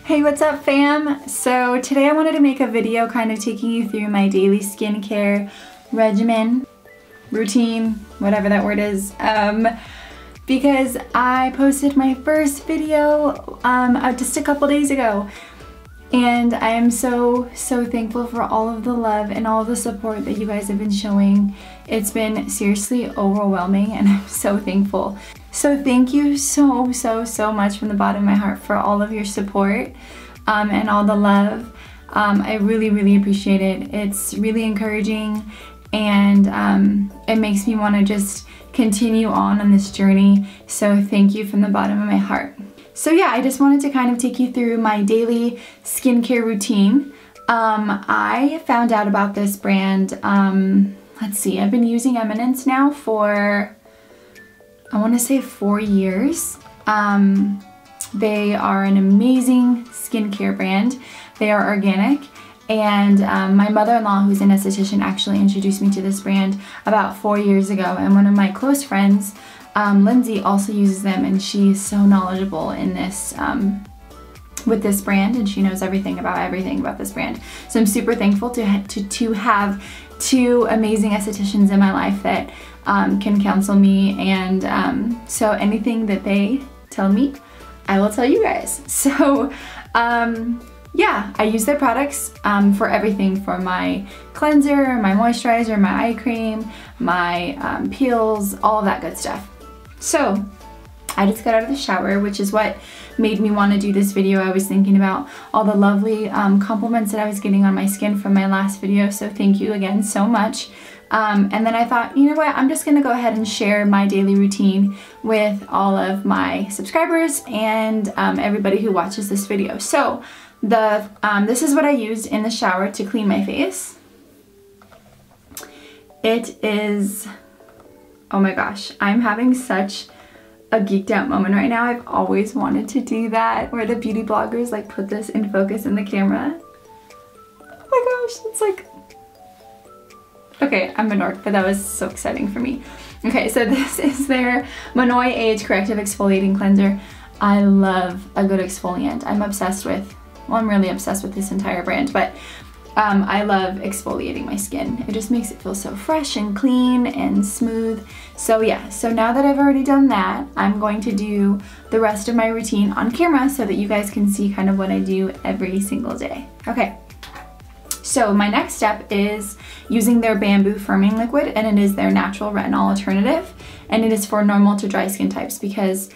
Hey, what's up fam? So today I wanted to make a video kind of taking you through my daily skincare regimen, routine, whatever that word is, because I posted my first video just a couple days ago, and I am so thankful for all of the love and all the support that you guys have been showing. It's been seriously overwhelming and I'm so thankful. So thank you so much from the bottom of my heart for all of your support and all the love. I really appreciate it. It's really encouraging, and it makes me want to just continue on this journey. So thank you from the bottom of my heart. So yeah, I just wanted to kind of take you through my daily skincare routine. I found out about this brand, let's see, I've been using Eminence now for, I want to say 4 years. They are an amazing skincare brand. They are organic, and my mother-in-law, who's an esthetician, actually introduced me to this brand about 4 years ago, and one of my close friends, Lindsay, also uses them, and she is so knowledgeable in this with this brand, and she knows everything about this brand. So I'm super thankful to have two amazing estheticians in my life that can counsel me, and so anything that they tell me, I will tell you guys. So yeah, I use their products for everything, for my cleanser, my moisturizer, my eye cream, my peels, all of that good stuff. So I just got out of the shower, which is what made me want to do this video. I was thinking about all the lovely compliments that I was getting on my skin from my last video, so thank you again so much. And then I thought, you know what, I'm just gonna go ahead and share my daily routine with all of my subscribers and everybody who watches this video. So this is what I used in the shower to clean my face. It is, oh my gosh, I'm having such a geeked out moment right now. I've always wanted to do that, where the beauty bloggers like put this in focus in the camera. Oh my gosh, it's like, okay, I'm a dork, but that was so exciting for me. Okay, so this is their Monoi Age Corrective Exfoliating Cleanser. I love a good exfoliant. I'm obsessed with, well, I'm really obsessed with this entire brand, but I love exfoliating my skin. It just makes it feel so fresh and clean and smooth. So yeah, so now that I've already done that, I'm going to do the rest of my routine on camera so that you guys can see kind of what I do every single day. Okay, so my next step is using their bamboo firming liquid, and it is their natural retinol alternative, and it is for normal to dry skin types, because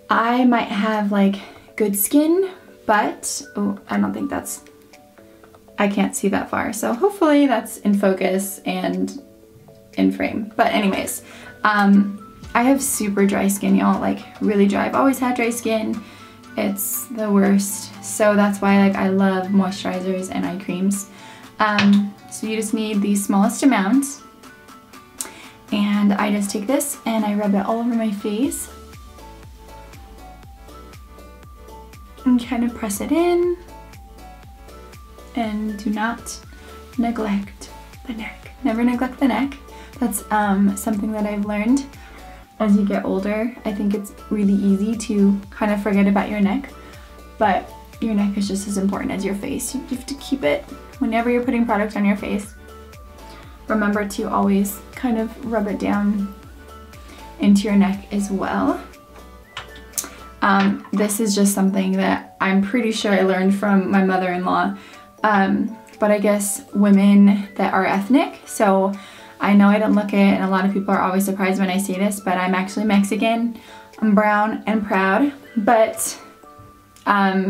I might have like good skin, but oh, I don't think that's, I can't see that far, so hopefully that's in focus and in frame. But anyways, I have super dry skin, y'all, like really dry. I've always had dry skin. It's the worst. So that's why like I love moisturizers and eye creams. So you just need the smallest amount, and I just take this and I rub it all over my face and kind of press it in. And do not neglect the neck. Never neglect the neck. That's something that I've learned as you get older. I think it's really easy to kind of forget about your neck, but your neck is just as important as your face. You have to keep it, whenever you're putting product on your face, remember to always kind of rub it down into your neck as well. This is just something that I'm pretty sure I learned from my mother-in-law. But I guess women that are ethnic, so I know I don't look it, and a lot of people are always surprised when I say this, but I'm actually Mexican. I'm brown and proud, but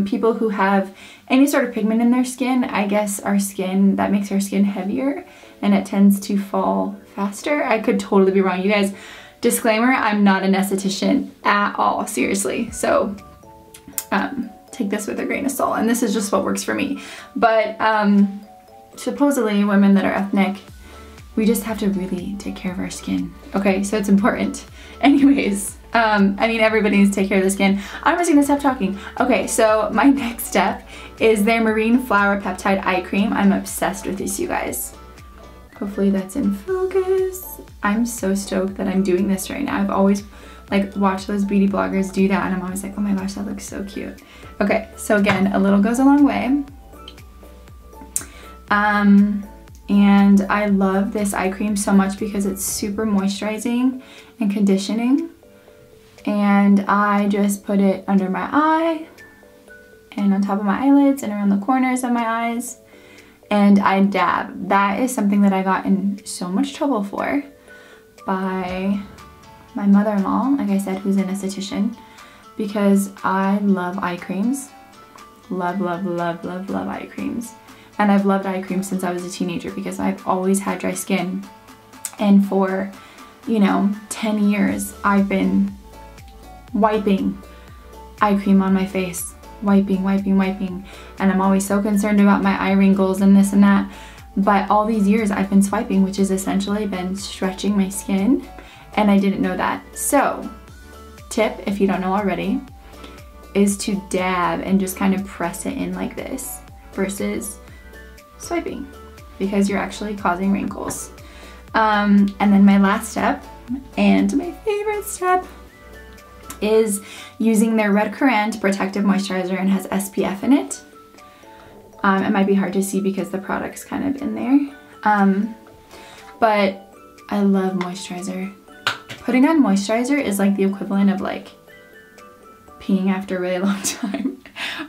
people who have any sort of pigment in their skin, I guess our skin, that makes our skin heavier and it tends to fall faster. I could totally be wrong, you guys. Disclaimer, I'm not an esthetician at all, seriously. So take this with a grain of salt, and this is just what works for me. But supposedly women that are ethnic, we just have to really take care of our skin. Okay, so it's important. Anyways, I mean, everybody needs to take care of their skin. I'm just gonna stop talking. Okay, so my next step is their Marine Flower Peptide Eye Cream. I'm obsessed with this, you guys. Hopefully that's in focus. I'm so stoked that I'm doing this right now. I've always like watch those beauty bloggers do that, and I'm always like, oh my gosh, that looks so cute. Okay, so again, a little goes a long way. And I love this eye cream so much because it's super moisturizing and conditioning. And I just put it under my eye and on top of my eyelids and around the corners of my eyes. And I dab. That is something that I got in so much trouble for by my mother-in-law, like I said, who's an esthetician, because I love eye creams. Love, love, love, love, love eye creams. And I've loved eye cream since I was a teenager because I've always had dry skin. And for, you know, 10 years, I've been wiping eye cream on my face. Wiping, wiping, wiping. And I'm always so concerned about my eye wrinkles and this and that. But all these years I've been swiping, which has essentially been stretching my skin. And I didn't know that. So, tip, if you don't know already, is to dab and just kind of press it in like this versus swiping, because you're actually causing wrinkles. And then my last step, and my favorite step, is using their Redcurrant Protective Moisturizer, and has SPF in it. It might be hard to see because the product's kind of in there. But I love moisturizer. Putting on moisturizer is like the equivalent of like peeing after a really long time.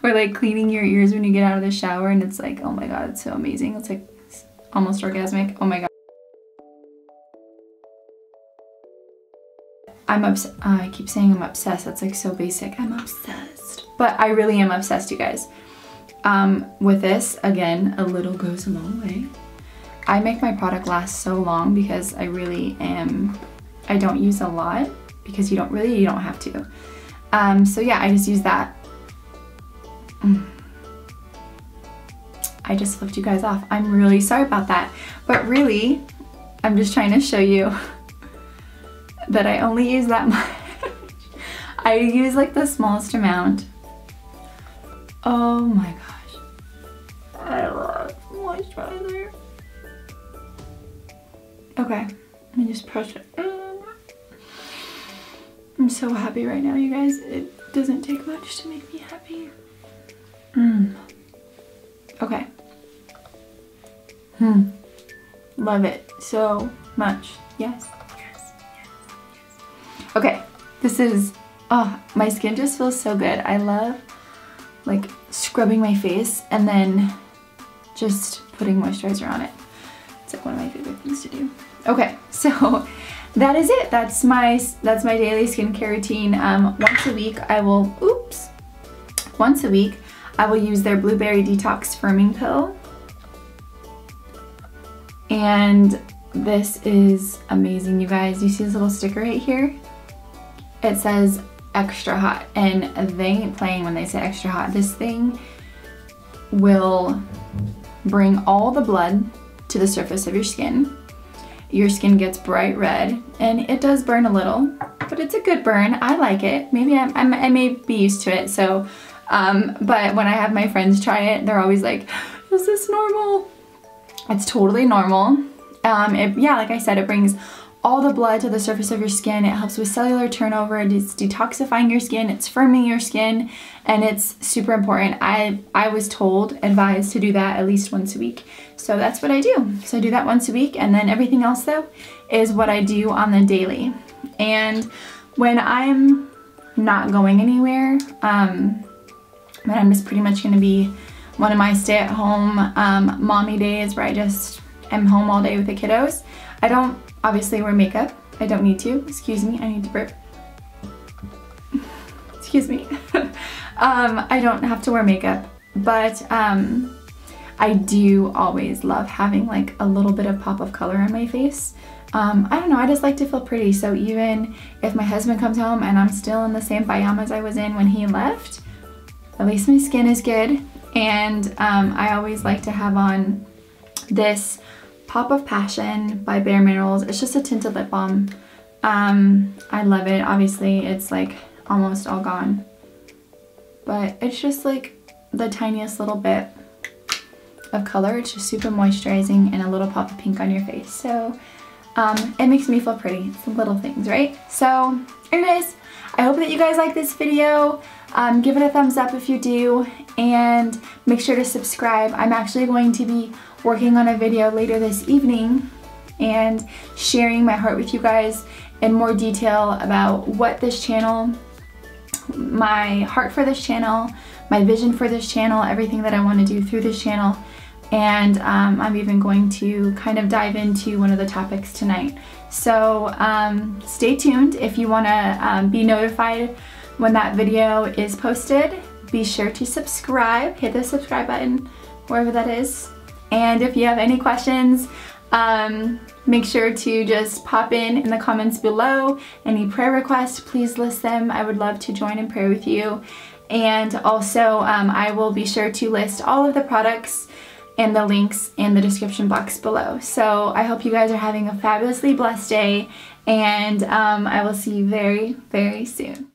Or like cleaning your ears when you get out of the shower, and it's like, oh my god, it's so amazing. It's like almost orgasmic. Oh my god. I keep saying I'm obsessed. That's like so basic. I'm obsessed. But I really am obsessed, you guys. With this, again, a little goes a long way. I make my product last so long because I really am, I don't use a lot because you don't have to. So yeah, I just use that. I just flipped you guys off. I'm really sorry about that. But really, I'm just trying to show you that I only use that much. I use like the smallest amount. Oh my gosh. I love moisturizer. Okay, let me just brush it. I'm so happy right now, you guys. It doesn't take much to make me happy. Okay. Love it so much. Yes, yes, yes, yes. Okay, this is, oh, my skin just feels so good. I love like scrubbing my face and then just putting moisturizer on it. It's like one of my favorite things to do. Okay, so that is it. That's my daily skincare routine. Once a week I will, once a week I will use their Blueberry Detox Firming Pill. And this is amazing, you guys. You see this little sticker right here? It says extra hot, and they ain't playing when they say extra hot. This thing will bring all the blood to the surface of your skin. Your skin gets bright red, and it does burn a little, but it's a good burn. I like it. Maybe I may be used to it, so but when I have my friends try it, they're always like, is this normal? It's totally normal. Yeah, like I said, it brings all the blood to the surface of your skin. It helps with cellular turnover. It's detoxifying your skin. It's firming your skin, and it's super important. I was advised to do that at least once a week. So that's what I do. So I do that once a week, and then everything else though is what I do on the daily. And when I'm not going anywhere, when I'm just pretty much gonna be one of my stay-at-home mommy days where I just am home all day with the kiddos, I don't obviously wear makeup. I don't need to. Excuse me, I need to burp. Excuse me. I don't have to wear makeup, but I do always love having like a little bit of pop of color on my face. I don't know, I just like to feel pretty. So even if my husband comes home and I'm still in the same pajamas I was in when he left, at least my skin is good. And I always like to have on this Pop of Passion by Bare Minerals. It's just a tinted lip balm. I love it. Obviously it's like almost all gone, but it's just like the tiniest little bit of color. It's just super moisturizing and a little pop of pink on your face. So it makes me feel pretty. It's the little things, right? So anyways, I hope that you guys like this video. Give it a thumbs up if you do, and make sure to subscribe. I'm actually going to be working on a video later this evening and sharing my heart with you guys in more detail about what this channel, my heart for this channel, my vision for this channel, everything that I want to do through this channel. And I'm even going to kind of dive into one of the topics tonight. So stay tuned. If you want to be notified when that video is posted, be sure to subscribe. Hit the subscribe button wherever that is. And if you have any questions, make sure to just pop in the comments below. Any prayer requests, please list them. I would love to join in prayer with you. And also, I will be sure to list all of the products and the links in the description box below. So I hope you guys are having a fabulously blessed day, and I will see you very, very soon.